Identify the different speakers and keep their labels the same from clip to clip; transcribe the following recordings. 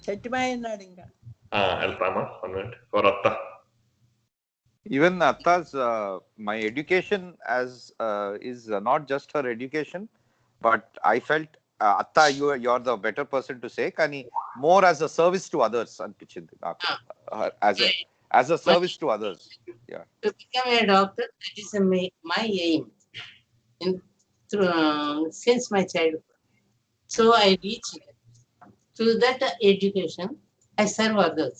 Speaker 1: చెట్టుమాయ అన్నాడు ఇంకా.
Speaker 2: వెళ్తామా 1 minute for Atta.
Speaker 3: Even Atta's my education as is not just her education, but I felt Atta, you're the better person to say, kani more as a service to others anpichindi naaku, as a service to others. Yeah,
Speaker 4: to become a doctor, that is my aim since my childhood. So I reached through that education. I serve others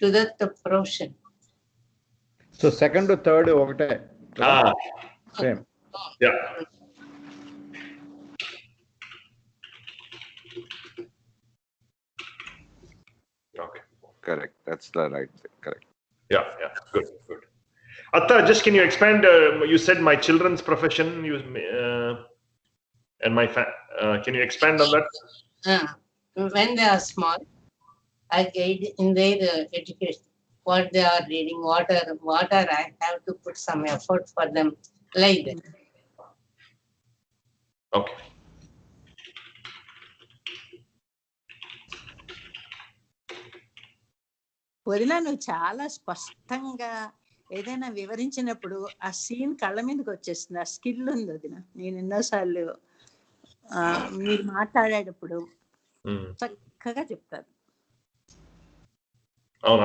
Speaker 4: to that profession.
Speaker 5: So second to third ఒకటే same.
Speaker 2: Yeah. Okay.
Speaker 3: correct, that's the right thing. Correct.
Speaker 2: Yeah. Good. Atta, just can you expand? You said my children's profession. And my can you expand on that?
Speaker 4: When they are small, I guide in their education. What they are reading, what are I have to put some effort for them, like that.
Speaker 2: Okay.
Speaker 1: వదిన నువ్వు చాలా స్పష్టంగా ఏదైనా వివరించినప్పుడు ఆ scene కళ్ళ మీదకి వచ్చేస్తుంది. ఆ స్కిల్ ఉంది వదిన. నేను ఎన్నోసార్లు మీరు మాట్లాడేటప్పుడు చక్కగా చెప్తారు.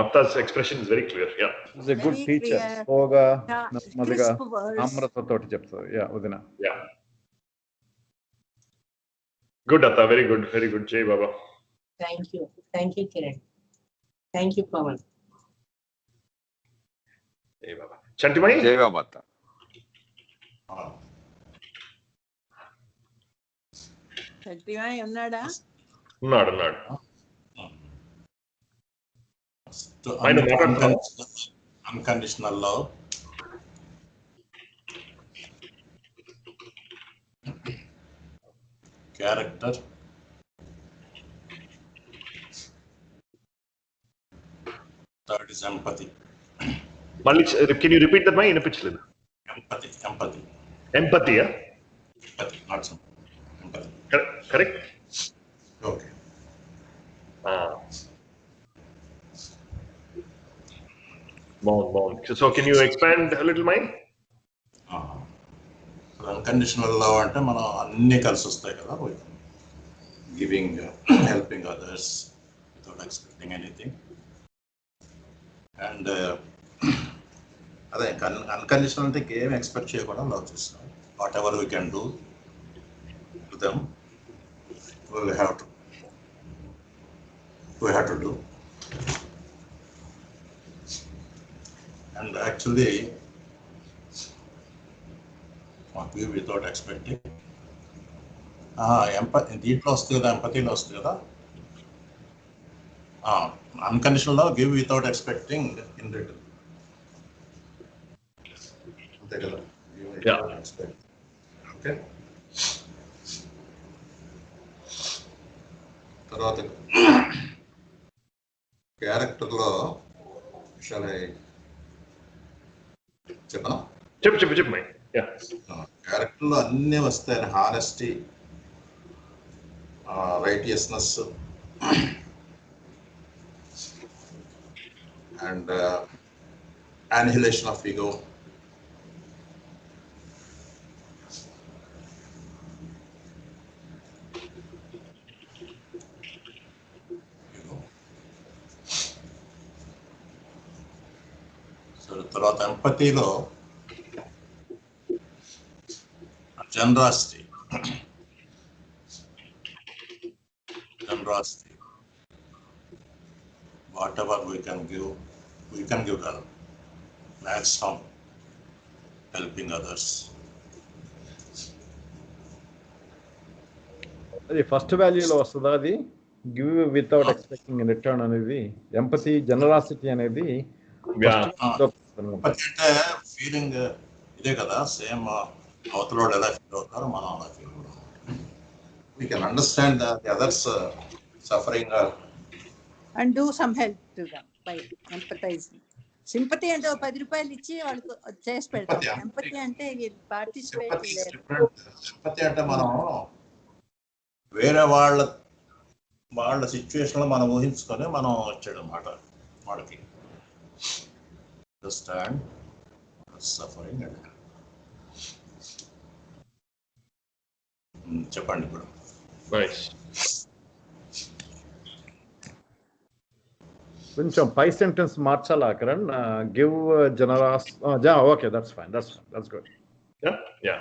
Speaker 2: Atta's expression is very clear. Yeah.
Speaker 5: He's a good teacher. Sloga, నెమ్మదిగా నమ్రతతోటి చెప్తారు. Yeah, వదిన.
Speaker 2: Yeah. Good, Atta. Very good. Jai Baba.
Speaker 4: Thank you, Kiran. Thank you, Pawan.
Speaker 2: Jai Baba. Chantimai?
Speaker 3: Jai Baba Atta.
Speaker 1: చట్టిమాయ ఉన్నాడా?
Speaker 2: ఉన్నాడు.
Speaker 6: Unconditional love. Character. Third is empathy.
Speaker 2: Can you repeat that? My inappichledu.
Speaker 6: Empathy.
Speaker 2: Empathy, yeah?
Speaker 6: Empathy, not some. Empathy.
Speaker 2: Correct?
Speaker 6: Okay.
Speaker 2: Bon. So can you expand a little, Mike?
Speaker 6: Unconditional love అంటే మనం అన్ని కలిసి వస్తాయి కదా, giving, helping others without expecting anything. And అదే unconditional అంటే ఏం expect చేయకుండా లవ్ చేస్తాం. What ever we can do to them we have to do. And actually give without expecting. దీంట్లో వస్తుంది కదా, ఎంపతీలో వస్తుంది కదా, unconditional love, give without expecting in return. అంతే కదా, ఓకే. తర్వాత క్యారెక్టర్లో విషయాలు చెప్పనా?
Speaker 2: చెప్పు మై.
Speaker 6: క్యారెక్టర్లో అన్నీ వస్తాయి. Honesty, righteousness and annihilation of ego. So తర్వాత ఎంపతీలో generosity. Whatever we can give help. Maximum helping others.
Speaker 5: అది ఫస్ట్ వాల్యూలో వస్తుందా? అది give without expecting in return అనేది, ఎంపతి, జనరాసిటీ అనేది
Speaker 6: అంటే ఫీలింగ్ ఇదే కదా, సేమ్ అవతల ఎలా ఫీల్ అవుతారో మనం అలా ఫీల్ అవుతాం. We can understand the others suffering
Speaker 1: and do some help to them by empathizing. Sympathy అంటే 10 రూపాయలు ఇచ్చి వాళ్ళకి చేసి పెడతాం. ఎంపతి అంటే పార్టిసిపేట్ చేయడం.
Speaker 6: సింపతి అంటే మనం వేరే వాళ్ళ వాళ్ళ సిచ్యువేషన్ లో మనం ఊహించుకొని మనం వచ్చాడు అనమాట వాడికి. అండర్స్టాండ్ సఫరింగ్ అండ్ చెప్పండి ఇప్పుడు.
Speaker 2: Nice.
Speaker 5: కొంచెం పై సెంటెన్స్ మార్చాలా Karan? Give generous. Okay, that's fine, that's good.
Speaker 2: Yeah.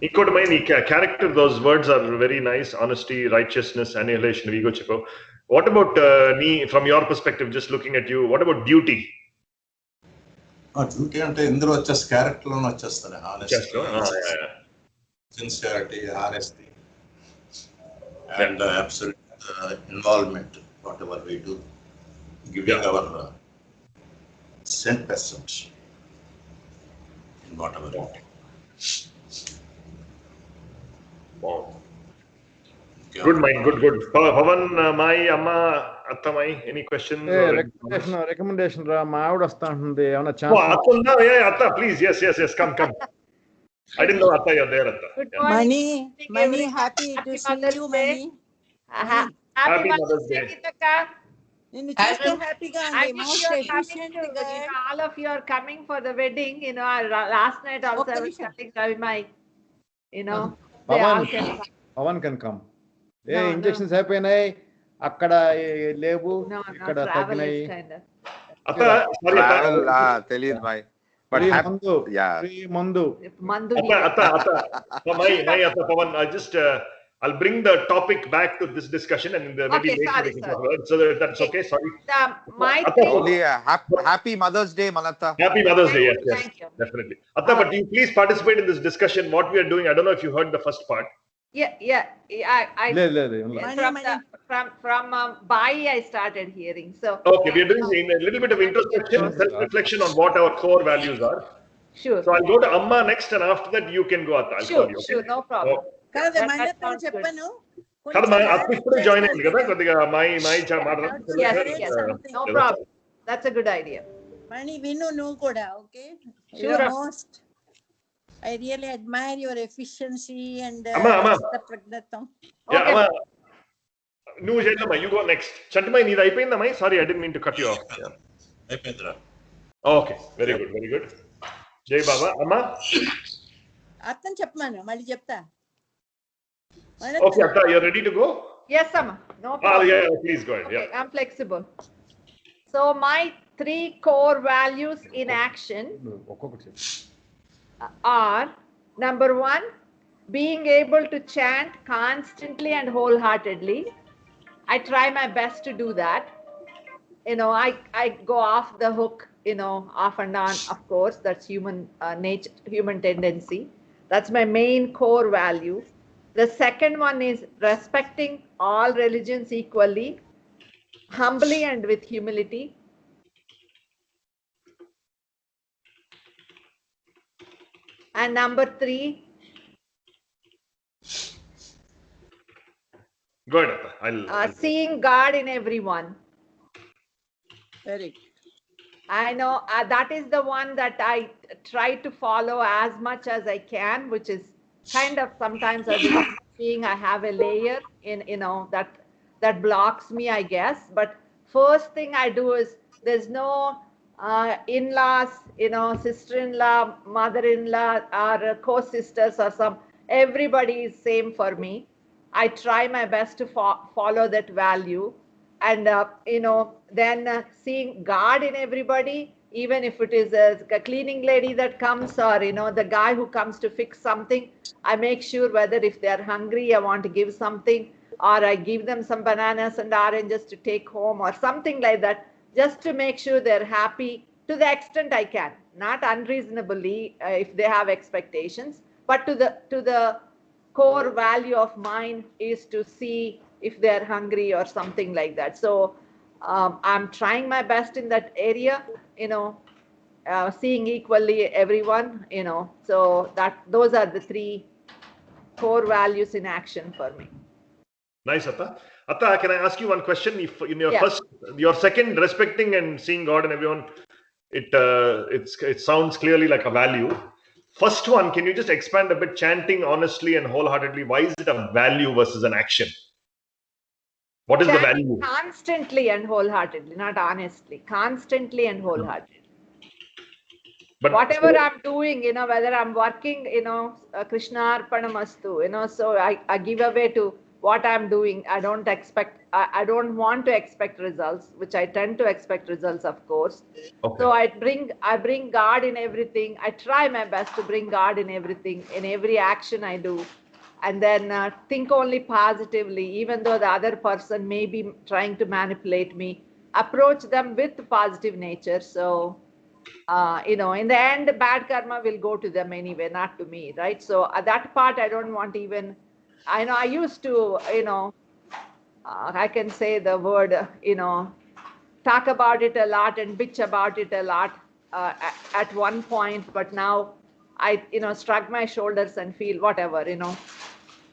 Speaker 2: ఇంకోటి మై నీ character, those words are very nice. Honesty, righteousness, annihilation, ego చెప్పావు. వాట్ అబౌట్ నీ from your perspective, just looking at you, what about duty?
Speaker 6: Duty అంటే ఇందులో వచ్చేసి character లోనే వచ్చేస్తాడు. Honesty, sincerity, honesty and absolute involvement whatever we do, giving our 100% in whatever we do.
Speaker 2: Wow. Good mind, good. Pavan, Mai, Amma, Atta Mai, any questions?
Speaker 5: Recommendation రా, మా ఆవిడ వస్తా ఉంటుంది, ఏమైనా
Speaker 2: Oh,
Speaker 5: chance?
Speaker 2: Atta, yeah, Atta, please, yes, come. I didn't know Atta, you're there, Atta.
Speaker 7: Good morning.
Speaker 1: Mani, happy to see
Speaker 7: Mother's
Speaker 1: you,
Speaker 7: Day.
Speaker 1: Mani.
Speaker 7: Happy
Speaker 2: Mother's
Speaker 7: Mother's Day,
Speaker 2: Day.
Speaker 7: Kitaka.
Speaker 1: నిన్ను చూస్తే హ్యాపీగా
Speaker 7: I
Speaker 1: ఉంది.
Speaker 7: wish
Speaker 1: most
Speaker 7: you are coming
Speaker 1: efficient
Speaker 7: to,
Speaker 1: గా.
Speaker 7: all of you are coming for the wedding. Last night also I was telling Ravi Mike, they all can come.
Speaker 5: Pawan can come.
Speaker 7: No.
Speaker 5: Injections అయిపోయినాయి, అక్కడ లేవు,
Speaker 7: No,
Speaker 5: ఇక్కడ
Speaker 7: travel
Speaker 5: తగ్గినాయి.
Speaker 7: is kind of.
Speaker 2: Atta, sorry,
Speaker 3: Travel,
Speaker 2: Atta.
Speaker 3: తెలియదు my. But
Speaker 5: Free
Speaker 3: happy, yeah.
Speaker 5: మందు.
Speaker 7: Mandu.
Speaker 2: Atta. My Atta, Pavan, I just, I'll bring the topic back to this discussion and maybe
Speaker 7: Okay,
Speaker 2: later
Speaker 7: sorry,
Speaker 2: we can
Speaker 7: sir.
Speaker 2: talk about it. So that's okay, sorry.
Speaker 7: My
Speaker 2: Atta,
Speaker 7: thing.
Speaker 3: Only happy Mother's Day, Malatta.
Speaker 2: Happy Mother's Day, yes,
Speaker 7: Thank you.
Speaker 2: definitely. Atta, but you please participate in this discussion, what we are doing. I don't know if you heard the first part.
Speaker 7: Yeah. I
Speaker 5: లేదు
Speaker 7: from Bai I started hearing. So
Speaker 2: Okay, we are doing a little bit of introspection, self-reflection on what our core values are.
Speaker 7: sure.
Speaker 2: So I'll go to Amma next, and after that you can go, Atta. I'll call you, okay?
Speaker 7: Sure, no problem.
Speaker 1: కాదు,
Speaker 7: That
Speaker 1: మణితో
Speaker 7: sounds good.
Speaker 1: చెప్పాను.
Speaker 2: కాదు, మా అత్త ఇప్పుడే join అయింది కదా, కొద్దిగా my మాట్లాడుతుంది.
Speaker 7: Yes. No problem. That's a good idea.
Speaker 1: మణి, విను నువ్వు కూడా. Okay,
Speaker 7: Sure.
Speaker 1: Most I really admire your efficiency and
Speaker 2: Amma.
Speaker 1: ప్రజ్ఞత్వం.
Speaker 2: Yeah, Amma, నువ్వు చేద్దామా, you go next. చంటిమై, నీది అయిపోయిందమ్మా? Sorry, I didn't mean to cut you off.
Speaker 6: అయిపోయిందిరా.
Speaker 2: Okay, very good. జై బాబా. అమ్మా,
Speaker 1: అర్థం చెప్పమాను, మళ్ళీ చెప్తా.
Speaker 2: okay, Atta, you're ready to go?
Speaker 7: Yes, Amma. No problem.
Speaker 2: Yeah, please go ahead.
Speaker 7: Okay,
Speaker 2: Yeah.
Speaker 7: I'm flexible. So my 3 core values in action
Speaker 5: ఒక్కొక్కటి.
Speaker 7: are: number 1, being able to chant constantly and wholeheartedly. I try my best to do that. I go off the hook, off and on. Of course, that's human nature, human tendency. That's my main core value. The second one is respecting all religions equally, humbly and with humility. And number 3,
Speaker 2: Go ahead, Atta. I'll
Speaker 7: seeing God in everyone.
Speaker 1: Very
Speaker 7: I know that is the one that I try to follow as much as I can, which is kind of sometimes as a human being I have a layer in that blocks me, I guess. But first thing I do is, there's no in-laws, sister-in-law, mother-in-law, or co-sisters or some. Everybody is same for me. I try my best to follow that value. And then seeing God in everybody, even if it is a cleaning lady that comes, or the guy who comes to fix something, I make sure whether if they are hungry, I want to give something, or I give them some bananas and oranges to take home or something like that, just to make sure they're happy to the extent I can, not unreasonably if they have expectations, but to the core value of mine is to see if they're hungry or something like that. So I'm trying my best in that area, seeing equally everyone, so those are the 3 core values in action for me.
Speaker 2: Nice, Atta. Atta, can I ask you one question? If in your
Speaker 7: Yeah.
Speaker 2: your second, respecting and seeing God in everyone, it sounds clearly like a value. First one, can you just expand a bit? Chanting honestly and wholeheartedly, why is it a value versus an action? What is the
Speaker 7: Chanting
Speaker 2: value?
Speaker 7: constantly and wholeheartedly, not honestly, constantly and wholeheartedly.
Speaker 2: But
Speaker 7: Whatever I'm doing, whether I'm working, Krishna Arpanamastu, so I give away to what I'm doing. I don't want to expect results, which I tend to expect results, of course.
Speaker 2: Okay.
Speaker 7: So I bring God in everything. I try my best to bring God in everything, in every action I do. And then think only positively, even though the other person may be trying to manipulate me, approach them with positive nature. So, in the end, bad karma will go to them anyway, not to me, right? So that part, I don't want even, I know I used to, I can say the word, talk about it a lot and bitch about it a lot at one point, but now I, shrug my shoulders and feel whatever,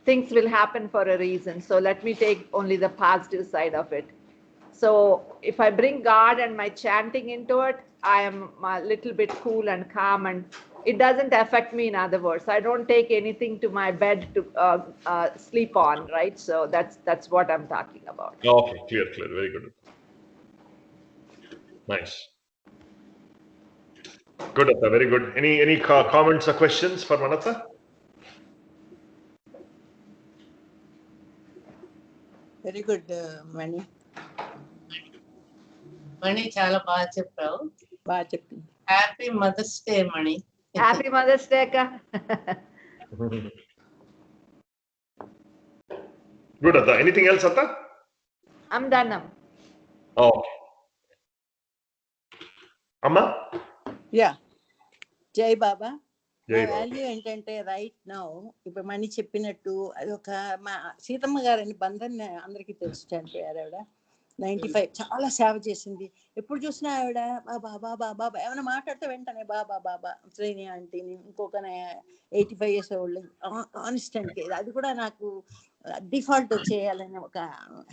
Speaker 7: things will happen for a reason. So let me take only the positive side of it. So if I bring God and my chanting into it, I am a little bit cool and calm, and it doesn't affect me. In other words, I don't take anything to my bed to sleep on, right? So that's what I'm talking about.
Speaker 2: Okay, clear, very good. Nice. Good, Atta, very good. Any comments or questions for Manatha?
Speaker 1: Very good Mani,
Speaker 4: Mani చాలా బాగా చెప్పావు.
Speaker 1: బాగా చెప్పింది.
Speaker 4: Happy mother's day Mani.
Speaker 7: Happy mother's day అక్క.
Speaker 2: Good, Atta. Anything else, Atta?
Speaker 7: I'm done now.
Speaker 2: Okay. Amma?
Speaker 1: Yeah, జై బాబా.
Speaker 2: జై
Speaker 1: నా
Speaker 2: బాబా.
Speaker 1: Value ఏంటంటే రైట్ నౌ, ఇప్పుడు మణి చెప్పినట్టు అది ఒక మా సీతమ్మ గారని బంధన్ అందరికీ తెలుసు, చనిపోయారు ఆవిడ. 95 చాలా సేవ చేసింది. ఎప్పుడు చూసినా ఆవిడ బాబా బాబా బాబా ఏమైనా మాట్లాడితే వెంటనే బాబా బాబా, శ్రేణి ఆంటీని, ఇంకొక 85 years old కాన్స్టెంట్. అది కూడా నాకు డిఫాల్ట్ చేయాలని ఒక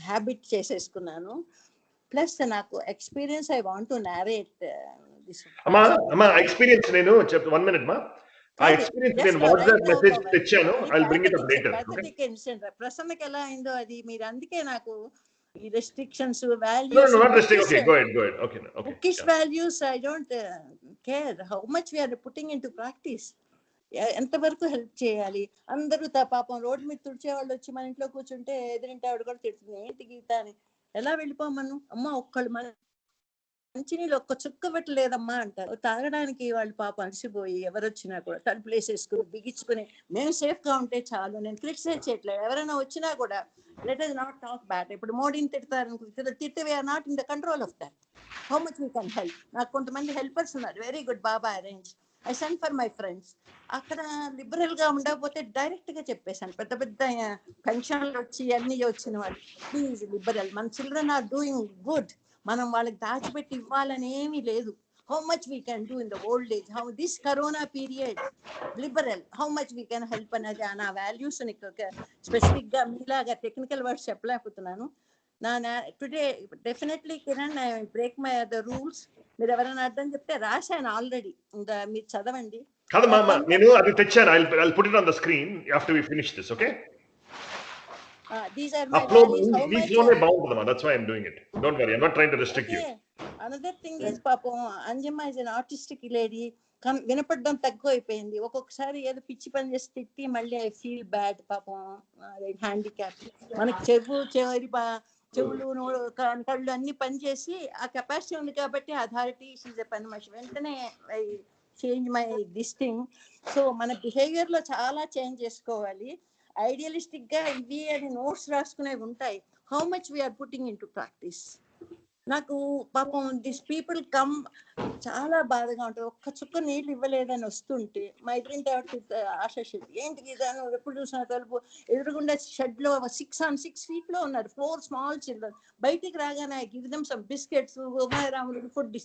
Speaker 1: హ్యాబిట్ చేసేసుకున్నాను. ప్లస్ నాకు experience, I want to narrate this.
Speaker 2: అమ్మా ఎక్స్పీరియన్స్ నేను చెప్తా, 1 minute మా. ఆ ఎక్స్పీరియన్స్ నేను వాట్సాప్ మెసేజ్ తెచ్చాను. I will bring it up later.
Speaker 1: ప్రసన్నకి ఎలా అయిందో అది మీరు, అందుకే నాకు ఈ restrictions,
Speaker 2: No,
Speaker 1: values,
Speaker 2: not restricting. Okay, go ahead. Okay.
Speaker 1: bookish
Speaker 2: Yeah.
Speaker 1: values, I don't care how much we are putting into practice. ఎంతవరకు హెల్ప్ చేయాలి. అందరూ పాపం రోడ్డు మీద తుడిచే వాళ్ళు వచ్చి మన ఇంట్లో కూర్చుంటే ఎదురింటి ఆవిడ కూడా తిడుతుంది, ఏంటి గీత అని. ఎలా వెళ్ళిపోమను, అమ్మ ఒక్కళ్ళు మంచినీళ్ళు ఒక్క చుక్క పెట్టలేదమ్మా అంటారు. తాగడానికి వాళ్ళు పాప అలసిపోయి ఎవరు వచ్చినా కూడా తలుపులు వేసేసుకుని బిగించుకుని మేము సేఫ్ గా ఉంటే చాలు. నేను క్రిటిసైజ్ చేయట్లేదు. ఎవరైనా వచ్చినా కూడా let us not talk bad. ఇప్పుడు మోడీని తిడతారు, తిట్టే we are not in the control of that. How much we can help. నాకు కొంతమంది హెల్పర్స్ ఉన్నారు, very good, Baba arrange. I send for my friends. అక్కడ లిబరల్ గా ఉండకపోతే డైరెక్ట్ గా చెప్పేశాను. పెద్ద పెద్ద పెన్షన్లు వచ్చి అన్ని వచ్చిన వాళ్ళు, ప్లీజ్ లిబరల్, మన చిల్డ్రన్ ఆర్ డూయింగ్ గుడ్, మనం వాళ్ళకి దాచిపెట్టి ఇవ్వాలని ఏమీ లేదు. How much we can do in the old age, how this corona period liberal, how much we can help అనేది నా వాల్యూస్. స్పెసిఫిక్ గా మీలాగా టెక్నికల్ వర్డ్స్ చెప్పలేకపోతున్నాను. Today definitely Kiran, I break my other rules. మీరు ఎవరైనా అర్థం చెప్తే రాశాను ఆల్రెడీ, ఇంకా మీరు చదవండి.
Speaker 2: కాదమ్మా, నేను అది తెచ్చాను. I'll put it on the screen after we finish this, okay?
Speaker 1: These are my
Speaker 2: Upload
Speaker 1: values. How much
Speaker 2: దీంట్లోనే బాగుంటుందమ్మా. That's why I'm doing it. Don't worry, I'm not trying to restrict you.
Speaker 1: Another thing is, పాపం Anjamma is an artistic lady. వినపడడం తక్కువ అయిపోయింది. ఒక్కొక్కసారి ఏదో పిచ్చి పని చేసి తిట్టి మళ్ళీ ఐ ఫీల్ బ్యాడ్. పాపం హ్యాండిక్యాప్, మనకి చెవులు కళ్ళు అన్ని పనిచేసి ఆ కెపాసిటీ ఉంది కాబట్టి అథారిటీ షీజ్ ఎ పని మనిషి. వెంటనే I change my this thing. So మన బిహేవియర్ లో చాలా చేంజ్ చేసుకోవాలి. ఐడియలిస్టిక్ గా ఇవి అని నోట్స్ రాసుకునేవి ఉంటాయి. How much we're putting in to practice. నాకు పాపం దిస్ పీపుల్ కమ్ చాలా బాధగా ఉంటుంది. ఒక్క చుక్క నీళ్ళు ఇవ్వలేదని వస్తుంటే మా ఎదురింటి ఆశ షెడ్, ఏంటి గీత నువ్వు ఎప్పుడు చూసిన తలుపు ఎదురుగుండా షెడ్ లో 6 on 6 feet లో ఉన్నారు 4 small children. బయటికి రాగానే I give them some biscuits, ఉమారాములు ఫుడ్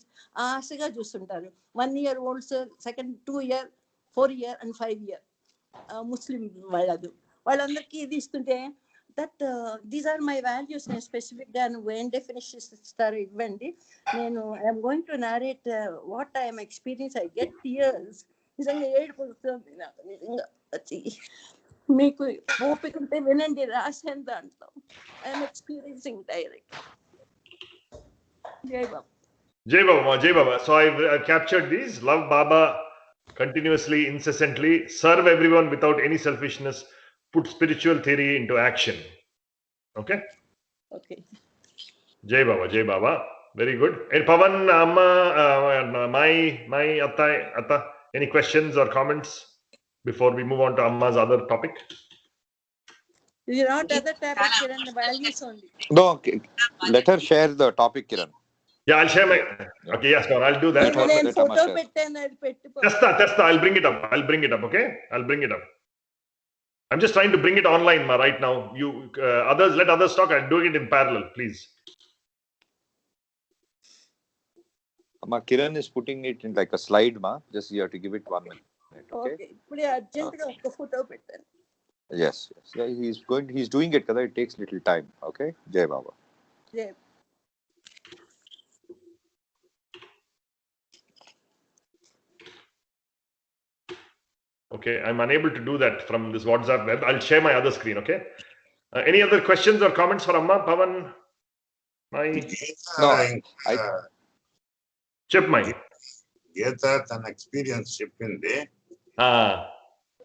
Speaker 1: ఆశగా చూస్తుంటారు. 1 year olds, second 2 year, 4 year and 5 year Muslim వాళ్ళందరికీ ఇది ఇస్తుంటే that these are my values. నేను స్పెసిఫిక్ గా నువ్వు ఏం డెఫినేషన్స్ ఇస్తారో ఇవ్వండి. నేను I'm going to narrate what I'm experience. I get tears నిజంగా ఏడుపు వస్తుంది నాకు. నిజంగా వచ్చి మీకు ఓపిక ఉంటే వినండి, రాసాను దాంట్లో. I'm experiencing direct. జై బాబా.
Speaker 2: Jai Baba, Jai Baba. So I've captured these. Love Baba continuously, incessantly. Serve everyone without any selfishness. Put spiritual theory into action. Okay?
Speaker 1: Okay.
Speaker 2: Jai Baba, Jai Baba. Very good. And Pavan, Amma, my Atta, any questions or comments before we move on to Amma's other topic?
Speaker 1: ఇది not other topic Kiran, values only.
Speaker 3: No, okay. Let her share the topic, Kiran.
Speaker 2: Yeah, I'll share my. Okay, yes, no, I'll do that.
Speaker 1: నేను photo పెట్టాను, అది పెట్టుకో.
Speaker 2: Testa, I'll bring it up. Okay, I'll bring it up. I'm just trying to bring it online right now. You others, let others talk. I'm doing it in parallel, please.
Speaker 3: Ma, Kiran is putting it in like a slide, ma. Just you have to give it 1 minute. Okay.
Speaker 1: Okay, ఇప్పుడే urgent గా ఒక photo పెట్టాను.
Speaker 3: Yes. Yeah, he's doing it because it takes little time. Okay. Jai Baba.
Speaker 1: జై.
Speaker 2: Okay, I'm unable to do that from this WhatsApp web. I'll share my other screen. Okay. Any other questions or comments for Amma, Pavan, my?
Speaker 3: No,
Speaker 2: Chip my.
Speaker 6: గీత తన experience చెప్పింది,
Speaker 2: Ah.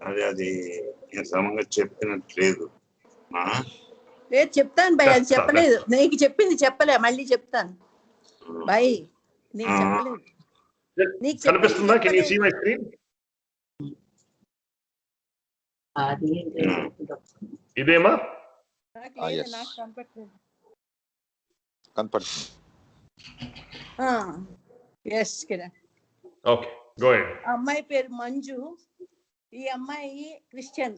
Speaker 6: అది నేను సమంగా చెప్పినట్లేదు.
Speaker 1: లేదు చెప్తాను భయ్, అది చెప్పలేదు. నీకు చెప్పింది చెప్పలే, మళ్ళీ చెప్తాను భయ్. నీకు చెప్పలేదు. నీకు
Speaker 2: కనిపిస్తుందా? Can you see my screen? ఇదేమా?
Speaker 3: yes.
Speaker 1: నాకు కనపట్లేదు.
Speaker 3: కనపడుతుంది.
Speaker 1: Yes Kiran.
Speaker 2: Okay, go ahead.
Speaker 1: అమ్మాయి పేరు మంజు. ఈ అమ్మాయి క్రిస్టియన్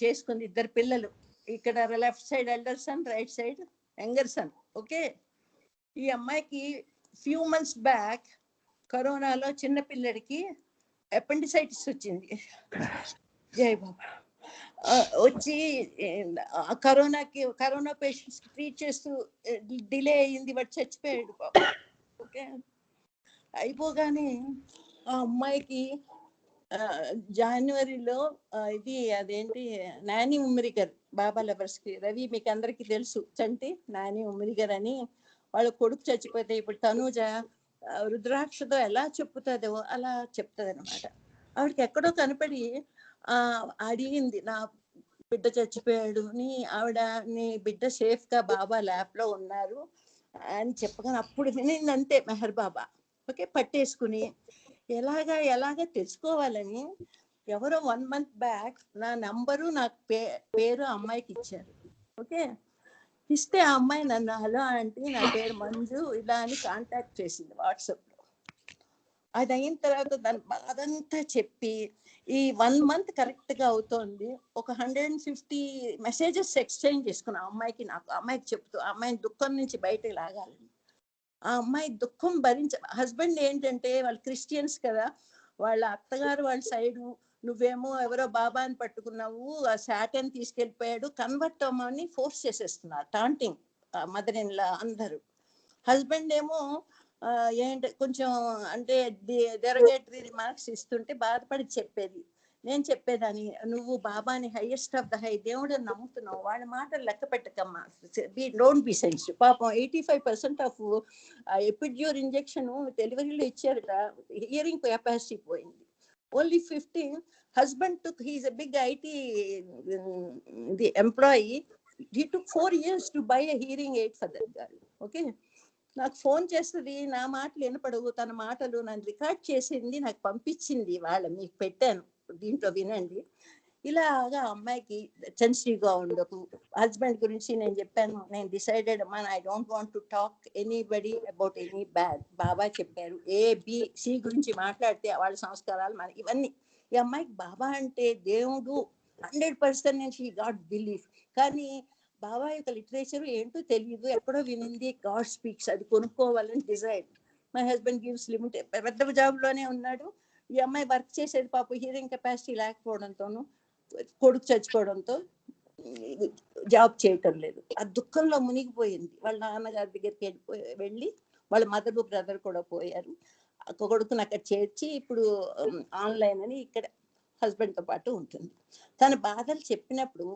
Speaker 1: చేసుకుంది, 2 పిల్లలు. ఇక్కడ left side elder son, right side younger sun. Okay. ఈ అమ్మాయికి ఫ్యూ మంత్స్ బ్యాక్ కరోనాలో చిన్న పిల్లడికి అపెండిసైటిస్ వచ్చింది. జై బాబా. వచ్చి కరోనా పేషెంట్స్ ట్రీట్ చేస్తూ డిలే అయ్యింది, వాడు చచ్చిపోయాడు బాబా. ఓకే. అయిపోగానే ఆ అమ్మాయికి జనవరిలో ఇది అదేంటి నాని ఉమ్మిరిగర్, బాబా లవర్స్ కి రవి మీకు అందరికి తెలుసు, చంటి నాని ఉమ్మిరిగర్ అని. వాళ్ళ కొడుకు చచ్చిపోతే ఇప్పుడు తనూజ రుద్రాక్షతో ఎలా చెప్పుతుందో అలా చెప్తుంది అనమాట. ఆవిడకి ఎక్కడో కనపడి అడిగింది, నా బిడ్డ చచ్చిపోయాడు నీ ఆవిడ, నీ బిడ్డ సేఫ్ గా బాబా ల్యాబ్ లో ఉన్నారు అని చెప్పగానే అప్పుడు వినింది అంతే మెహర్ బాబా. ఓకే. పట్టేసుకుని ఎలాగా తెలుసుకోవాలని ఎవరో 1 month బ్యాక్ నా నంబరు, నా పేరు అమ్మాయికి ఇచ్చారు. ఓకే. ఇస్తే ఆ అమ్మాయి నన్ను హలో ఆంటీ, నా పేరు మంజు ఇలా అని కాంటాక్ట్ చేసింది వాట్సాప్ లో. అది అయిన తర్వాత దాని బాధంతా చెప్పి ఈ 1 month కరెక్ట్ గా అవుతోంది. ఒక 150 మెసేజెస్ ఎక్స్చేంజ్ చేసుకున్నా అమ్మాయికి నాకు. అమ్మాయికి చెప్తూ అమ్మాయిని దుఃఖం నుంచి బయటకు లాగాలని. ఆ అమ్మాయి దుఃఖం హస్బెండ్ ఏంటంటే వాళ్ళు క్రిస్టియన్స్ కదా, వాళ్ళ అత్తగారు వాళ్ళ సైడు, నువ్వేమో ఎవరో బాబాని పట్టుకున్నావు, ఆ శాటన్ తీసుకెళ్ళిపోయాడు, కన్వర్ట్ అవ్వమని ఫోర్స్ చేసేస్తున్నారు. టాంటింగ్ మదర్ ఇన్ లా అందరూ. హస్బెండ్ ఏమో ఏంటి కొంచెం అంటే డెరగేటరీ రిమార్క్స్ ఇస్తుంటే బాధపడి చెప్పేది. నేను చెప్పేదాన్ని, నువ్వు బాబాని హైయెస్ట్ ఆఫ్ ద హై దేవుడు నమ్ముతున్నావు, వాళ్ళ మాటలు లెక్క పెట్టకమ్మా, డోంట్ బి సెన్సిటివ్. పాపం 85% ఆఫ్ ఎపిడ్యూర్ ఇంజెక్షన్ డెలివరీలో ఇచ్చారట, హియరింగ్ కెపాసిటీ పోయింది. Only 15. Husband took, he's a big IT the employee, he took 4 years to buy a hearing aid for that girl. Okay. నాకు phone చేస్తుంది, నా మాటలు వినపడవు, తన మాటలు నన్ను రికార్డ్ చేసింది, నాకు పంపించింది, మీకు పెట్టాను దీంట్లో వినండి. ఇలాగా అమ్మాయికి సెన్సిటివ్గా ఉండకు. హస్బెండ్ గురించి నేను చెప్పాను, నేను డిసైడెడ్ అమ్మా, I don't want to talk anybody about any bad. Baba చెప్పారు ABC గురించి మాట్లాడితే వాళ్ళ సంస్కారాలు మన ఇవన్నీ. ఈ అమ్మాయికి బాబా అంటే దేవుడు 100% నుంచి గాట్ బిలీఫ్. కానీ బాబా యొక్క లిటరేచర్ ఏంటో తెలియదు, ఎక్కడో వినింది, గాడ్ స్పీక్స్, అది కొనుక్కోవాలని desire. My husband gives limited, పెద్ద జాబ్లోనే ఉన్నాడు. ఈ అమ్మాయి వర్క్ చేసేది పాప హియరింగ్ కెపాసిటీ లేకపోవడంతోనూ, కొడుకు చచ్చిపోవడంతో జాబ్ చేయటం లేదు. ఆ దుఃఖంలో మునిగిపోయింది. వాళ్ళ నాన్నగారి దగ్గరికి వెళ్ళి వాళ్ళ మదర్ బ్రదర్ కూడా పోయారు. కొడుకుని అక్కడ చేర్చి ఇప్పుడు ఆన్లైన్ అని ఇక్కడ హస్బెండ్తో పాటు ఉంటుంది. తన బాధలు చెప్పినప్పుడు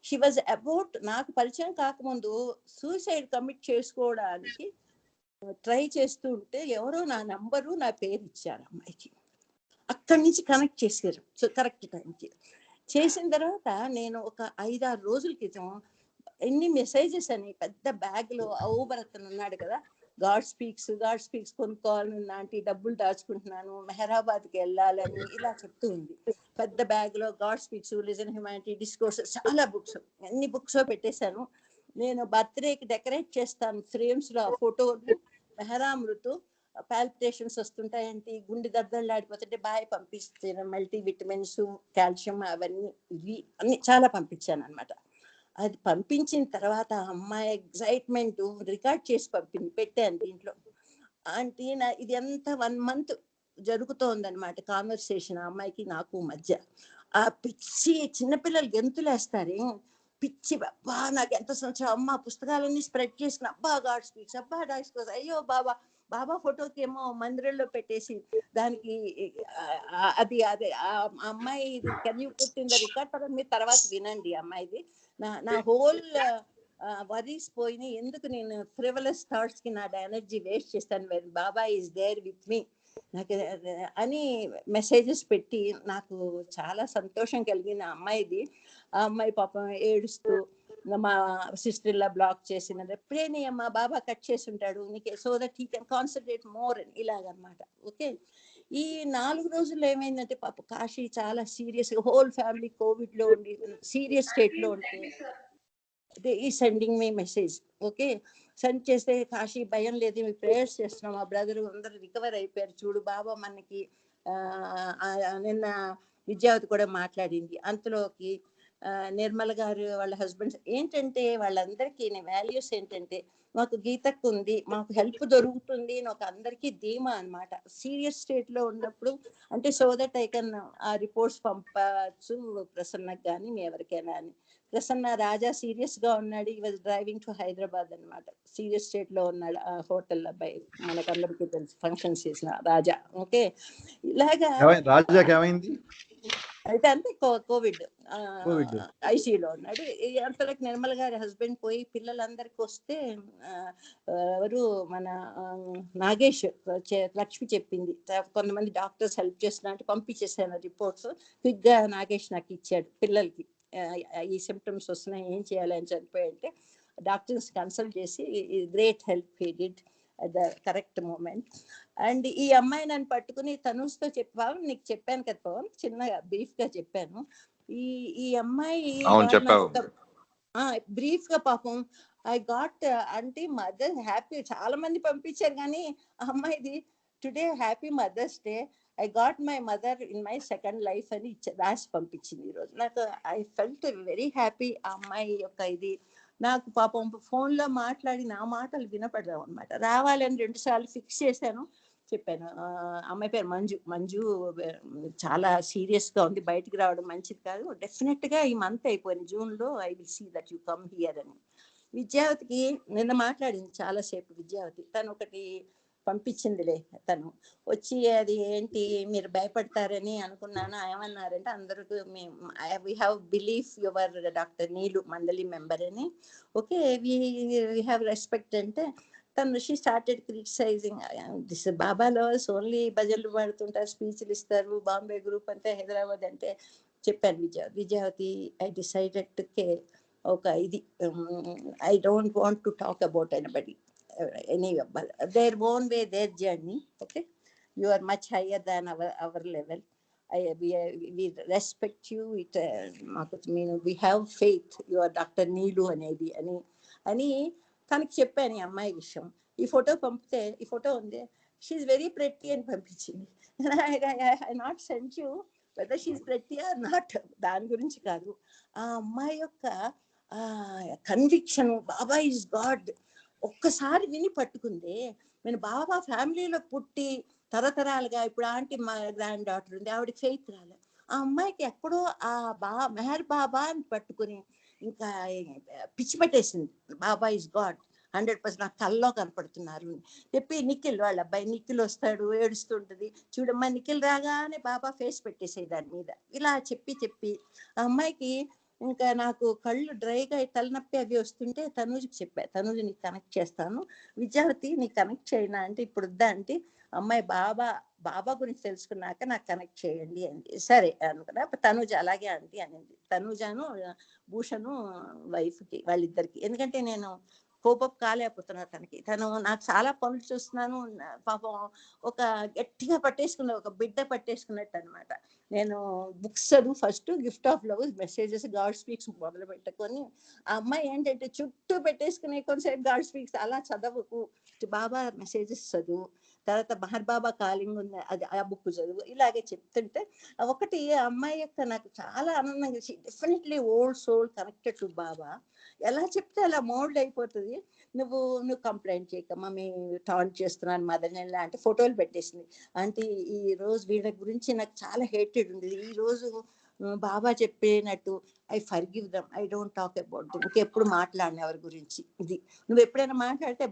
Speaker 1: షీ వాజ్ అబౌట్, నాకు పరిచయం కాకముందు సూసైడ్ కమిట్ చేసుకోవడానికి ట్రై చేస్తూ ఉంటే ఎవరో నా నంబరు నా పేరు ఇచ్చారు అమ్మాయికి. అక్కడి నుంచి కనెక్ట్ చేశారు సో కరెక్ట్ టైంకి. చేసిన తర్వాత నేను ఒక 5-6 రోజుల క్రితం ఎన్ని మెసేజెస్ అని పెద్ద బ్యాగ్లో భరతన్ ఉన్నాడు కదా, గాడ్ స్పీక్స్ కొనుక్కోవాలని లాంటి డబ్బులు దాచుకుంటున్నాను, మెహరాబాద్కి వెళ్ళాలని ఇలా చెప్తూ ఉంది. పెద్ద బ్యాగ్లో God speaks, listen humanity, discourses, చాలా బుక్స్, ఎన్ని బుక్స్ పెట్టేశాను. నేను బర్త్డేకి డెకరేట్ చేస్తాను ఫ్రేమ్స్లో ఆ ఫోటోలు, మెహరామృతు, పాల్పిటేషన్స్ వస్తుంటాయంటే, గుండె దద్దలాడిపోతుంటే బాయ్ పంపిస్తాను, మల్టీ విటమిన్స్, కాల్షియం అవన్నీ ఇవి అన్ని చాలా పంపించాను అనమాట. అది పంపించిన తర్వాత అమ్మాయి ఎగ్జైట్మెంట్ రికార్డ్ చేసి పెట్టాను దీంట్లో. అంటే ఇది ఎంత 1 month జరుగుతోంది అనమాట కాన్వర్సేషన్ అమ్మాయికి నాకు మధ్య. ఆ పిచ్చి చిన్నపిల్లలు గెంతులేస్తారు, పిచ్చి అబ్బా నాకు ఎంత సంవత్సరం అమ్మ పుస్తకాలన్నీ స్ప్రెడ్ చేసుకుని అబ్బా గాడ్ స్పీక్స్, అయ్యో బాబా ఫోటోకి ఏమో మందిరంలో పెట్టేసి దానికి అది అదే అమ్మాయి can you put in the record, మీరు తర్వాత వినండి అమ్మాయిది. నా హోల్ వరీస్ పోయినాయి, ఎందుకు నేను ఫ్రివలస్ థాట్స్ కి నా ఎనర్జీ వేస్ట్ చేస్తాను, when Baba is there with me నాకు అని మెసేజెస్ పెట్టి నాకు చాలా సంతోషం కలిగింది అమ్మాయిది. ఆ అమ్మాయి పాపం ఏడుస్తూ మా సిస్టర్ ఇలా బ్లాక్ చేసిన ఎప్పుడేనే అమ్మా బాబా కట్ చేసి ఉంటాడు నీకే, so that he can concentrate more అని ఇలాగనమాట. ఓకే, ఈ 4 రోజుల్లో ఏమైందంటే పాప కాశీ చాలా సీరియస్, హోల్ ఫ్యామిలీ కోవిడ్ లో ఉండి సీరియస్ స్టేట్ లో ఉంటే ఈ sending me message. Okay, send చేస్తే కాశీ భయం లేదు, మీ ప్రేయర్స్ చేస్తున్నాం, మా బ్రదర్ అందరూ రికవర్ అయిపోయారు చూడు బాబా మనకి. నిన్న విద్యావతి కూడా మాట్లాడింది. అంతలోకి నిర్మల గారు వాళ్ళ హస్బెండ్స్ ఏంటంటే వాళ్ళందరికీ వాల్యూస్ ఏంటంటే మాకు గీతకు ఉంది, మాకు హెల్ప్ దొరుకుతుంది అని ఒక అందరికీ ధీమా అనమాట. సీరియస్ స్టేట్ లో ఉన్నప్పుడు అంటే సో దట్ ఐ కెన్ ఆ రిపోర్ట్స్ పంపచ్చు ప్రసన్నకు కానీ మీ ఎవరికైనా అని. ప్రసన్న రాజా సీరియస్ గా ఉన్నాడు, ఈ వాజ్ డ్రైవింగ్ టు హైదరాబాద్ అనమాట, సీరియస్ స్టేట్ లో ఉన్నాడు ఆ హోటల్ అబ్బాయి మనకందరికీ తెలుసు ఫంక్షన్స్ చేసిన రాజా. ఓకే, ఇలాగా
Speaker 5: రాజాకి ఏమైంది
Speaker 1: అయితే అంతే కోవిడ్ ఐసీయూలో ఉన్నాడు. అంతలోకి నిర్మల్ గారి హస్బెండ్ పోయి పిల్లలందరికి వస్తే ఎవరు మన నాగేష్ లక్ష్మి చెప్పింది, కొంతమంది డాక్టర్స్ హెల్ప్ చేస్తున్నట్టు పంపించేసాను రిపోర్ట్స్. క్విక్ గా నాగేష్ నాకు ఇచ్చాడు, పిల్లలకి ఈ సిమ్టమ్స్ వస్తున్నాయి ఏం చేయాలి అని చనిపోయింటే డాక్టర్స్ కన్సల్ట్ చేసి great help he did at the correct moment. And ఈ అమ్మాయి నన్ను పట్టుకుని తనుస్తో చెప్పావు, నీకు చెప్పాను కదా పవన్, చిన్నగా బ్రీఫ్ గా చెప్పాను. ఈ అమ్మాయి బ్రీఫ్ గా పాపం ఐ గాట్ అంటే మదర్ హ్యాపీ, చాలా మంది పంపించారు కానీ అమ్మాయిది today happy mother's day, I got my mother in my second life అని రాసి పంపించింది ఈరోజు. నాకు ఐ ఫెల్ట్ వెరీ హ్యాపీ. ఆ అమ్మాయి యొక్క ఇది నాకు పాపం ఫోన్లో మాట్లాడి నా మాటలు వినపడదాం అనమాట. రావాలని 2 సార్లు ఫిక్స్ చేశాను, చెప్పాను. అమ్మాయి పేరు మంజు చాలా సీరియస్గా ఉంది, బయటికి రావడం మంచిది కాదు, డెఫినెట్గా ఈ మంత్ అయిపోయింది జూన్లో I will see that you come here అని. విద్యావతికి నిన్న మాట్లాడింది చాలాసేపు విద్యావతి, తను ఒకటి పంపించిందిలే, తను వచ్చి అది ఏంటి మీరు భయపడతారని అనుకున్నాను, ఏమన్నారంటే అందరికీ we have belief your doctor Neelu Mandali member అని. ఓకే, వీ హ్యావ్ రెస్పెక్ట్ అంటే తను షీ స్టార్టెడ్ క్రిటిసైజింగ్ దిస్ బాబాలో ఓన్లీ భజనలు పాడుతుంటారు, స్పీచ్లు ఇస్తారు, బాంబే గ్రూప్ అంటే హైదరాబాద్ అంటే చెప్పాను. విద్యావతి ఐ డిసైడెడ్ టు ఒక ఇది I don't want to talk about anybody, anyway, their own way, their journey. Okay, you are much higher than our level. We respect you. It we have faith. You are Dr. Neelu అనేది అని తనకి చెప్పాను ఈ అమ్మాయి విషయం. ఈ photo పంపితే ఈ ఫోటో ఉంది, షీఈ్ వెరీ ప్రెట్టి అని పంపించింది. I not sent you whether she pretty or not, దాని గురించి కాదు. ఆ అమ్మాయి యొక్క కన్విక్షన్ బాబా ఈజ్ గాడ్ ఒక్కసారి విని పట్టుకుంది. నేను బాబా ఫ్యామిలీలో పుట్టి తరతరాలుగా ఇప్పుడు ఆంటీ మా గ్రాండ్ డాటర్ ఉంది, ఆవిడకి ఫెయిత్ రాలే. ఆ అమ్మాయికి ఎక్కడో ఆ మెహర్ బాబా అని పట్టుకుని ఇంకా పిచ్చి పెట్టేసింది, బాబా ఈజ్ గాడ్. 100% నా కల్లో కనపడుతున్నారు చెప్పి నిఖిల్ వాళ్ళ అబ్బాయి నిఖిల్ వస్తాడు, ఏడుస్తుంటది, చూడమ్మా నిఖిల్ రాగానే బాబా ఫేస్ పెట్టేసేది దాని మీద. ఇలా చెప్పి చెప్పి ఆ అమ్మాయికి ఇంకా నాకు కళ్ళు డ్రైగా తలనొప్పి అవి వస్తుంటే తనూజకి చెప్పా, తనూజ నీకు కనెక్ట్ చేస్తాను, విద్యావతి నీకు కనెక్ట్ చేయనా అంటే ఇప్పుడు వద్దా అంటే అమ్మాయి బాబా గురించి తెలుసుకున్నాక నాకు కనెక్ట్ చేయండి అండి. సరే అనుకున్నా. తనూజ అలాగే ఆంటీ అనింది. తనూజను భూషణు వైఫ్కి వాళ్ళిద్దరికి. ఎందుకంటే నేను కోపప్ కాలేకపోతున్నా తనకి. తను నాకు చాలా పనులు చూస్తున్నాను, పాపం ఒక గట్టిగా పట్టేసుకున్న ఒక బిడ్డ పట్టేసుకున్నట్టు అనమాట. నేను బుక్స్ చదువు first, gift of love, messages, God speaks మొదలు పెట్టుకొని ఆ అమ్మాయి ఏంటంటే చుట్టూ పెట్టేసుకుని కొంతసేపు గాడ్ స్పీక్స్ అలా చదవకు, బాబా మెసేజెస్ చదువు, తర్వాత మహర్ బాబా కాలింగ్ ఉంది అది ఆ బుక్ చదువు, ఇలాగే చెప్తుంటే ఒకటి అమ్మాయి యొక్క నాకు చాలా ఆనందంగా definitely old soul connected to Baba. ఎలా చెప్తే అలా మోల్డ్ అయిపోతుంది. నువ్వు కంప్లైంట్ చేయకమ్మా, మేము టాంట్ చేస్తున్నాను మదనెల్లా అంటే ఫోటోలు పెట్టేసింది. అంటే ఈ రోజు వీళ్ళ గురించి నాకు చాలా హేటెడ్ ఉంది. ఈ రోజు బాబా చెప్పినట్టు I forgive them, I don't talk about them, ఇంకెప్పుడు మాట్లాడిన ఎవరి గురించి. ఇది నువ్వు ఎప్పుడైనా మాట్లాడితే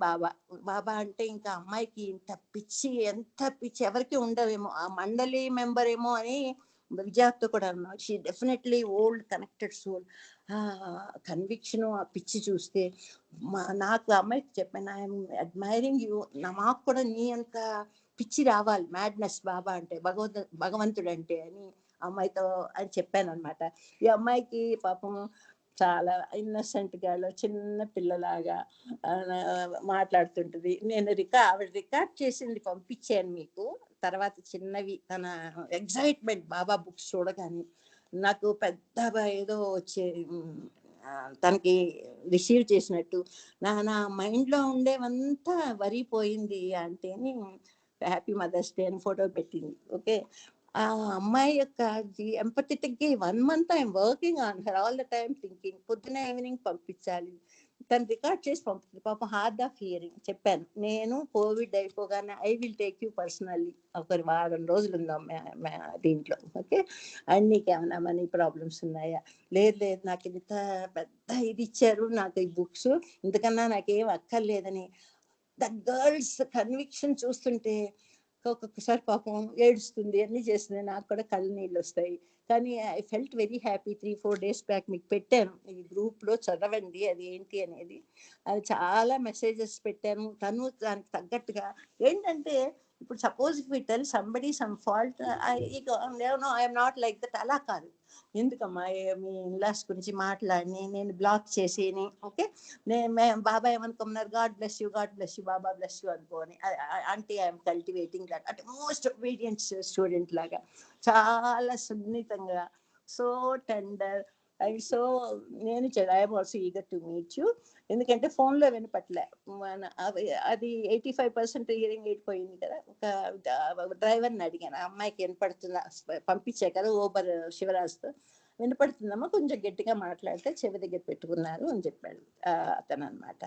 Speaker 1: బాబా అంటే ఇంకా అమ్మాయికి ఇంత పిచ్చి, ఎంత పిచ్చి ఎవరికి ఉండవేమో. ఆ మండలి మెంబర్ ఏమో అని విజయాతో కూడా అన్నా. She definitely old connected soul. Conviction, ఆ పిచ్చి చూస్తే నాకు అమ్మాయికి చెప్పాను, ఐఎమ్ అడ్మైరింగ్ యూ, మాకు కూడా నీ అంత పిచ్చి రావాలి, మ్యాడ్నెస్ బాబా అంటే, భగవంతుడు అంటే అని అమ్మాయితో అని చెప్పాను అనమాట. ఈ అమ్మాయికి పాపం చాలా ఇన్నసెంట్ గా చిన్న పిల్లలాగా మాట్లాడుతుంటది. నేను ఆవిడ రికార్డ్ చేసింది పంపించాను మీకు తర్వాత, చిన్నవి తన ఎగ్జైట్మెంట్ బాబా బుక్స్ చూడగానే. నాకు పెద్ద ఏదో వచ్చే తనకి రిసీవ్ చేసినట్టు నా మైండ్ లో ఉండేవంతా వరిపోయింది అంటే అని హ్యాపీ మదర్స్ డే అని ఫోటో పెట్టింది. ఓకే, ఆ అమ్మాయి యొక్క ఎంపథెటిక్ గా 1 month I'm working on her all the time thinking. పొద్దున ఈవినింగ్ పంపించాలి. తను రికార్డ్ చేసి పంపుతుంది. పాపం హార్డ్ ఆఫ్ హియరింగ్. చెప్పాను నేను కోవిడ్ అయిపోగానే I will take you personally, ఒక వారం రోజులు ఉందాం దీంట్లో. ఓకే, అండ్ నీకేమైనా మనీ ప్రాబ్లమ్స్ ఉన్నాయా? లేదు నాకు ఇంత పెద్ద ఇది ఇచ్చారు నాకు ఈ బుక్స్, ఇంతకన్నా నాకేం అక్కర్లేదని. ద గర్ల్స్ కన్విక్షన్ చూస్తుంటే ఒక్కొక్కసారి పాపం ఏడుస్తుంది, అన్ని చేస్తుంది. నాకు కూడా కళ్ళు నీళ్ళు వస్తాయి. కానీ I felt very happy. 3-4 days back మీకు పెట్టాను ఈ గ్రూప్ లో, చదవండి అది ఏంటి అనేది. అది చాలా మెసేజెస్ పెట్టాను. తను దానికి తగ్గట్టుగా ఏంటంటే ఇప్పుడు suppose if we tell somebody some fault, I'm not like that. అలా కాదు. ఎందుకమ్మా మీ ఇన్లాస్ గురించి మాట్లాడి నేను బ్లాక్ చేసి, ఓకే బాబా ఏమనుకున్నారు, God bless you Baba bless you అనుకోని అంటే ఐఎమ్ కల్టివేటింగ్ దట్. అంటే మోస్ట్ ఒబీడియంట్ స్టూడెంట్ లాగా, చాలా సున్నితంగా, సో టెండర్ అండ్ సో. నేను I'm also eager to meet you. ఎందుకంటే ఫోన్లో వినపట్లే, అది 85% హియరింగ్ అయిపోయింది కదా. ఒక డ్రైవర్ని అడిగాను, ఆ అమ్మాయికి వినపడుతుందా, పంపించే కదా ఓబర్ శివరాజ్తో, వినపడుతుందమ్మా కొంచెం గట్టిగా మాట్లాడితే చెవి దగ్గర పెట్టుకున్నారు అని చెప్పాడు అతను అనమాట.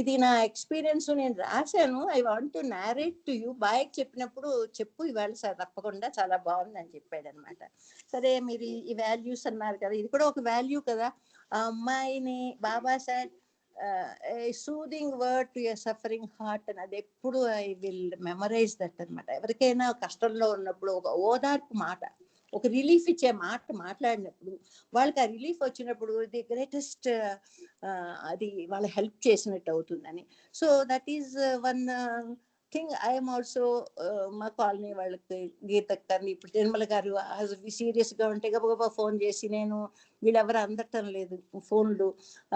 Speaker 1: ఇది నా ఎక్స్పీరియన్స్, నేను రాశాను. I want to narrate to you. బాయ్కి చెప్పినప్పుడు చెప్పు ఇవాళ సార్ తప్పకుండా చాలా బాగుంది అని చెప్పాడు అనమాట. సరే మీరు ఈ వాల్యూస్ అన్నారు కదా, ఇది కూడా ఒక వాల్యూ కదా. ఆ అమ్మాయిని Baba sir soothing word to a suffering heart అని, అది ఎప్పుడు ఐ విల్ మెమరైజ్ దట్ అనమాట. ఎవరికైనా కష్టంలో ఉన్నప్పుడు ఒక ఓదార్పు మాట, ఒక రిలీఫ్ ఇచ్చే మాట మాట్లాడినప్పుడు, వాళ్ళకి ఆ రిలీఫ్ వచ్చినప్పుడు ది గ్రేటెస్ట్, అది వాళ్ళ హెల్ప్ చేసినట్టు అవుతుందని. So that is one thing. I'm also మా కాలనీ వాళ్ళకి గీతక్క, ఇప్పుడు నిర్మల గారు సీరియస్ గా ఉంటే గబగబా ఫోన్ చేసి, నేను వీళ్ళెవరు అందటం లేదు ఫోన్లు.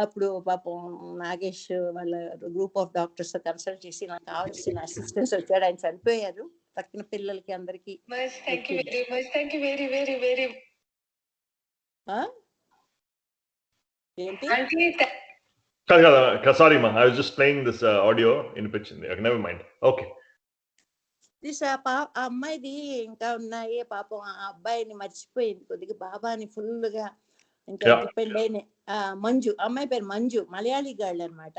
Speaker 1: అప్పుడు పాపం నాగేష్ వాళ్ళ గ్రూప్ ఆఫ్ డాక్టర్స్ కన్సల్ట్ చేసి నాకు కావాల్సిన అసిస్టెన్స్ వచ్చాడు. ఆయన చనిపోయారు. తక్కిన పిల్లలకి అందరికి ఏంటి
Speaker 2: సారీ మా, I was just playing this audio వినిపించింది. Never mind. ఓకే,
Speaker 1: అమ్మాయిది ఇంకా ఉన్నాయి. పాపం ఆ అబ్బాయిని మర్చిపోయింది కొద్దిగా, బాబాని ఫుల్ గా ఇంకా డిపెండ్ అయిన. మంజు, అమ్మాయి పేరు మంజు, మలయాళీ గర్ల్ అనమాట.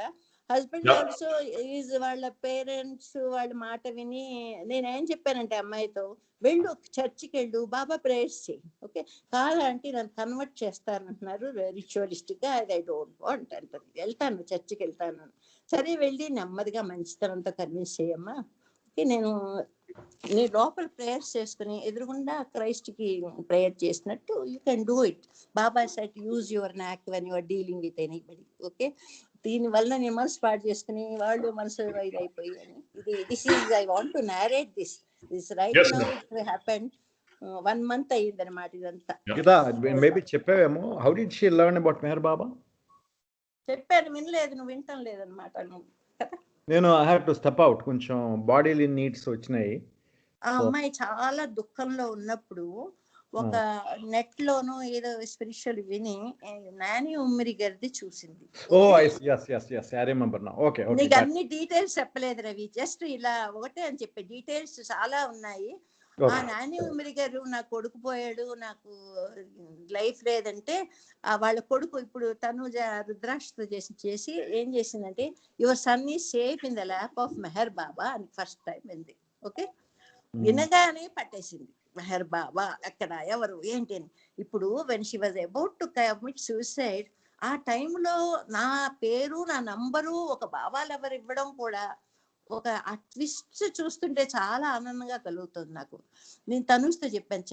Speaker 1: Husband
Speaker 2: Yeah.
Speaker 1: ఆల్సో ఈజ్ వాళ్ళ పేరెంట్స్ వాళ్ళ మాట విని నేనేం చెప్పానంటే అమ్మాయితో వెళ్ళు చర్చికి వెళ్ళు బాబా ప్రేయర్స్ చేయి. ఓకే కాదంటే నన్ను కన్వర్ట్ చేస్తానంటున్నారు రిచువలిస్టిక్ గా, అది ఐ డోంట్ వాంట్ అంటారు. వెళ్తాను చర్చికి వెళ్తాను. సరే వెళ్ళి నెమ్మదిగా మంచితనంతో కన్విన్స్ చేయమ్మా. ఓకే నేను లోపల ప్రేయర్స్ చేసుకుని ఎదురుగుండా క్రైస్ట్ కి ప్రేయర్ చేసినట్టు you can do it. Baba set use your knack when you're dealing with anybody. Okay దీని వల్ల నేను మనసు పాటు చేసుకుని వాళ్ళు మనసు ఇది అయిపోయి అని this is I want to narrate this right
Speaker 2: Yes,
Speaker 1: now
Speaker 2: ma'am.
Speaker 1: It happened 1 month అయ్యింది అనమాట ఇదంతా.
Speaker 5: గీతా మేబీ చెప్పావేమో, how did she learn about Meher Baba?
Speaker 1: చెప్పాను వినలేదు, నువ్వు వింటం లేదనమాట నువ్వు కదా.
Speaker 5: నేను I have to step out, కొంచెం బాడీలీ నీడ్స్ వచ్చినాయి.
Speaker 1: ఆ అమ్మాయి చాలా దుఃఖంలో ఉన్నప్పుడు ఒక నెట్ లోను ఏదో స్పిరిచువల్ విని నాని ఉమ్మిరి గారిది చూసింది.
Speaker 5: ఓ yes I remember now. Okay
Speaker 1: నీకు అన్ని డీటెయిల్స్ చెప్పలేదు రవి, జస్ట్ ఇలా ఒకటే అని చెప్పి డీటెయిల్స్ చాలా ఉన్నాయి. ఆ నాని ఉమ్మిరి గారు నా కొడుకు పోయాడు, నాకు లైఫ్ లేదంటే వాళ్ళ కొడుకు ఇప్పుడు తనుజ రుద్రాక్షతో చేసి ఏం చేసిందంటే your son is safe in the lap of Meher Baba అని ఫస్ట్ టైం వింది. ఓకే వినగానే పట్టేసింది మెహర్ బాబా ఎక్కడ ఎవరు ఏంటి అని. ఇప్పుడు when she was about to commit suicide ఆ టైంలో నా పేరు నా నంబరు ఒక బాబాలు ఎవరు ఇవ్వడం కూడా ఒక ఆ ట్విస్ట్ చూస్తుంటే చాలా ఆనందంగా కలుగుతుంది నాకు. నేను తనుతో చెప్పాను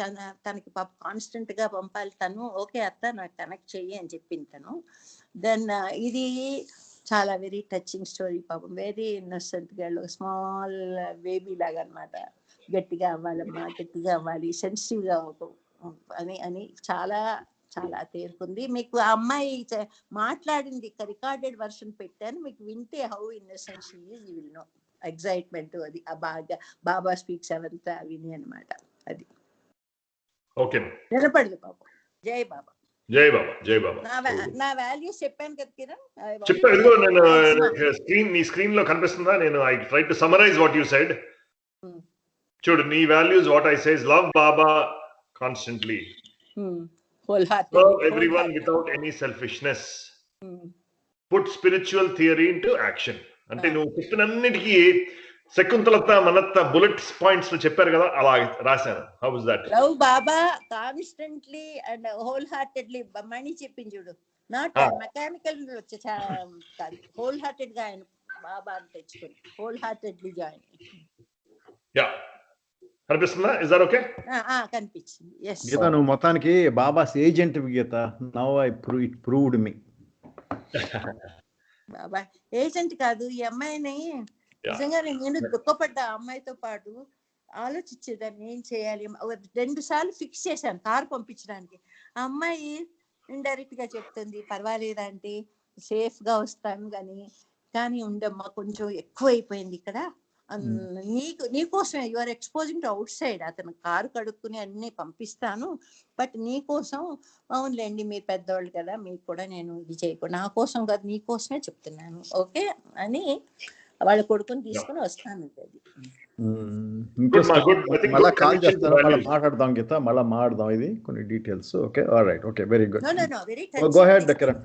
Speaker 1: తనకి పాప కాన్స్టెంట్ గా పంపాలి, తను ఓకే అత్త నాకు కనెక్ట్ చెయ్యి అని చెప్పింది తను. దెన్ ఇది చాలా వెరీ టచింగ్ స్టోరీ. పాపం వెరీ ఇన్నోసెంట్ గా స్మాల్ బేబీ లాగా అనమాట. గట్టిగా అవ్వాలమ్మా, గట్టిగా అవ్వాలి, సెన్సిటివ్ గా అని చాలా చాలా తేరుకుంది. మీకు ఆ అమ్మాయి మాట్లాడింది రికార్డెడ్ వర్షన్ పెట్టాను, మీకు వింటే how innocent she is you will know excitement. అది ఆ బాగా బాబా స్పీక్స్ అవంతా విని అనమాట. అది
Speaker 2: ఓకే
Speaker 1: నిలబడదు పాపం. జై బాబా,
Speaker 2: జై బాబా, జై బాబా.
Speaker 1: నా వాల్యూస్ చెప్పాను కదా కిరణ్.
Speaker 2: చెప్పాను, ఇదిగో నేను నీ స్క్రీన్ లో కనిపిస్తుందా? నేను I try to summarise what you said. చూడు, నీ values what I says love Baba constantly, serve everyone without any selfishness, put spiritual theory into action. అంటే నువ్వు చెప్పినన్నిటికీ శకుంతలత మనత్త బుల్లెట్ పాయింట్స్ లో చెప్పారు కదా, అలా రాశాను. How was that?
Speaker 1: Love Baba constantly and wholeheartedly. Mani చెప్పింది చూడు, నాట్ మెకానికల్ కాదు, హోల్ హార్టెడ్ గా ఆయన బాబా అని తెచ్చుకుని హోల్ హార్టెడ్లీ జాయిన్.
Speaker 2: యా కనిపిస్తుందా? Is that okay?
Speaker 1: కనిపించింది. yes
Speaker 5: గీత నువ్వు మొత్తానికి Baba's agent Geeta. Now it proved me.
Speaker 1: Baba agent కాదు ఈ అమ్మాయిని. నిజంగా నేను దుఃఖపడ్డా అమ్మాయితో పాటు ఆలోచించేదాన్ని ఏం చేయాలి. 2 సార్లు ఫిక్స్ చేశాను కారు పంపించడానికి. ఆ అమ్మాయి ఇండైరెక్ట్ గా చెప్తుంది పర్వాలేదంటే సేఫ్ గా వస్తాను కానీ ఉండమ్మా కొంచెం ఎక్కువ అయిపోయింది ఇక్కడ, నీకోసమే you are exposing to outside. అతను కారు కడుక్కుని అన్ని పంపిస్తాను, బట్ నీకోసం. అవునులేండి మీరు పెద్దవాళ్ళు కదా, మీకు కూడా నేను ఇది చేయకూడదు, నా కోసం కాదు నీకోసమే చెప్తున్నాను ఓకే అని వాళ్ళ కొడుకుని తీసుకుని వస్తాను. అది
Speaker 5: మళ్ళా కాల్ చేస్తాను, మళ్ళీ మాట్లాడదాం గీత, మళ్ళీ మాట్లాడదాం ఇది కొన్ని details. Okay alright, okay very good.
Speaker 1: Very
Speaker 5: go head Kiran.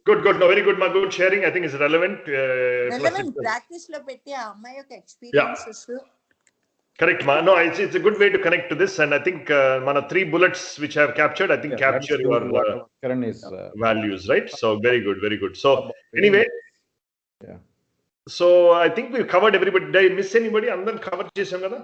Speaker 2: Good. No, very good. My good sharing. I think is relevant.
Speaker 1: Practice lo petti aa amma yokka experiences.
Speaker 2: Correct, ma. No, it's a good way to connect to this, and I think mana 3 bullets which I have captured. I think capture your values, right? So very good. So anyway,
Speaker 5: yeah.
Speaker 2: So I think we've covered everybody. Did I miss anybody? Andan cover chesam kada.